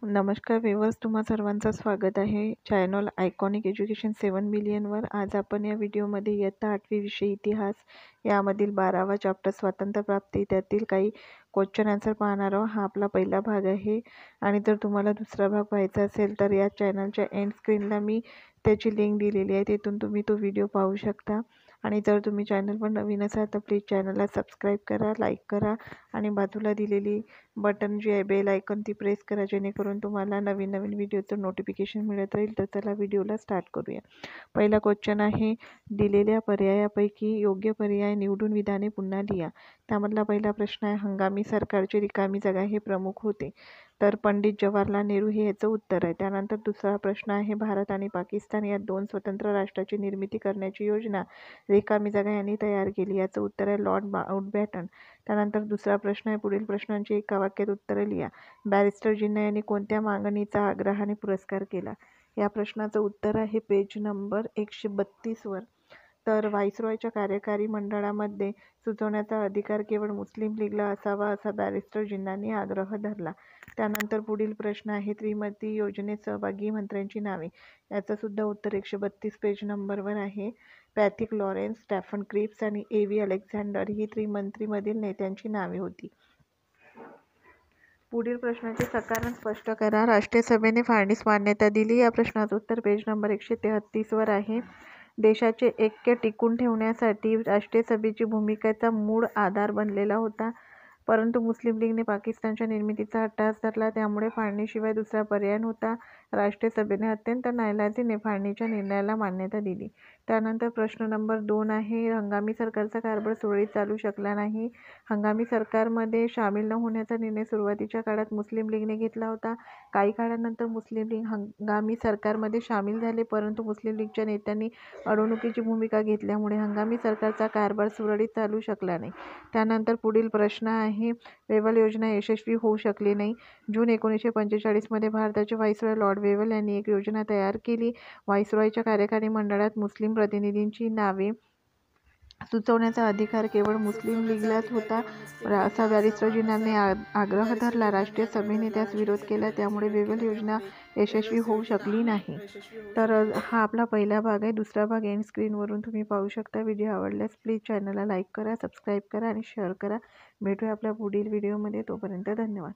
नमस्कार व्ह्यूअर्स, तुम्हा सर्वांचं स्वागत आहे चॅनल आयकॉनिक एज्युकेशन 7 मिलियनवर। आज आपण या व्हिडिओमध्ये इयत्ता 8वी विषय इतिहास यामधील 12वा चॅप्टर स्वातंत्र्यप्राप्ती त्यातील काही क्वेश्चन आन्सर पाहणार आहोत। हा आपला पहिला भाग आहे आणि जर तुम्हाला दुसरा भाग पाहायचा असेल तर या चॅनलच्या एंड स्क्रीनला मी त्याची लिंक दिलेली आहे, तिथून तुम्ही तो व्हिडिओ पाहू शकता। आणि जर तुम्ही चॅनलवर नवीन असाल तर प्लीज चॅनलला सबस्क्राईब करा, लाईक करा आणि बाजूला दिलेली बटन जी आहे बेल आयकॉन ती प्रेस करा, जेणेकरून तुम्हाला नवीन नवीन व्हिडिओचं नोटिफिकेशन मिळत राहील। तर चला व्हिडिओला स्टार्ट करूया। पहिला क्वेश्चन आहे, दिलेल्या पर्यायापैकी योग्य पर्याय निवडून विधाने पुन्हा लिहा। त्यामधला पहिला प्रश्न आहे, हंगामी सरकारची रिकामी जागा हे प्रमुख होते, तर पंडित जवाहरलाल नेहरू हे याचं उत्तर आहे। त्यानंतर दुसरा प्रश्न आहे, भारत आणि पाकिस्तान या दोन स्वतंत्र राष्ट्राची निर्मिती करण्याची योजना रिकामी जागा यांनी तयार केली, याचं उत्तर आहे लॉर्ड माउंटबॅटन। त्यानंतर दुसरा प्रश्न आहे, पुढील प्रश्नांची एका वाक्यात उत्तरे लिहा। बॅरिस्टर जिन्ना यांनी कोणत्या मागणीचा आग्रहाने पुरस्कार केला? या प्रश्नाचं उत्तर आहे पेज नंबर 132 वर। तर व्हाईसरॉयच्या कार्यकारी मंडळामध्ये सुचवण्याचा अधिकार केवळ मुस्लिम लीगला असावा असा बॅरिस्टर जिन्नांनी आग्रह धरला। त्यानंतर पुढील प्रश्न आहे, त्रिमंत्री योजनेत सहभागी मंत्र्यांची नावे। याचं सुद्धा उत्तर 132 पेज नंबरवर आहे। पॅथिक लॉरेन्स, स्टेफन क्रिप्स आणि एव्ही अलेक्झांडर ही त्रिमंत्रीमधील नेत्यांची नावे होती। पुढील प्रश्नाचे सकारण स्पष्ट करा। राष्ट्रीय सभेने फाळणीस मान्यता दिली। या प्रश्नाचं उत्तर पेज नंबर 133 वर आहे। देशाचे ऐक्य टिकून ठेवण्यासाठी राष्ट्रीय सभेची भूमिकेचा मूळ आधार बनलेला होता, परंतु मुस्लिम लीगने पाकिस्तानच्या निर्मितीचा हट्टास धरला, त्यामुळे फाळणीशिवाय दुसरा पर्याय नव्हता। राष्ट्रीय सभेने अत्यंत नाईलाजाने फाळणीच्या निर्णयाला मान्यता दिली। त्यानंतर प्रश्न नंबर 2 आहे, हंगामी सरकारचा कारभार सुरळीत चालू शकला नाही। हंगामी सरकारमध्ये सामील न होण्याचा निर्णय सुरुवातीच्या काळात मुस्लिम लीगने घेतला होता। काही काळानंतर मुस्लिम लीग हंगामी सरकारमध्ये सामील झाले, परंतु मुस्लिम लीगच्या नेत्यांनी अडवणुकीची भूमिका घेतल्यामुळे हंगामी सरकारचा कारभार सुरळीत चालू शकला नाही। त्यानंतर पुढील प्रश्न आहे, वेव्हल योजना यशस्वी होऊ शकली नाही। जून 1945 मध्ये भारताचे व्हाईसरॉय लॉर्ड वेव्हल यांनी एक योजना तयार केली। व्हाईसरॉयच्या कार्यकारी मंडळात मुस्लिम प्रतिनिधींची नावे सुचवण्याचा अधिकार केवळ मुस्लिम लीगलाच होता, असा बॅरिस्टर जिन्नांनी आग्रह धरला। राष्ट्रीय सभेने त्यास विरोध केला, त्यामुळे वेव्हल योजना यशस्वी होऊ शकली नाही। तर हा आपला पहिला भाग आहे। दुसरा भाग एंड स्क्रीनवरून तुम्ही पाहू शकता। व्हिडिओ आवडल्यास प्लीज चॅनलला लाईक करा, सबस्क्राईब करा आणि शेअर करा। भेटूया आपल्या पुढील व्हिडिओमध्ये, तोपर्यंत धन्यवाद।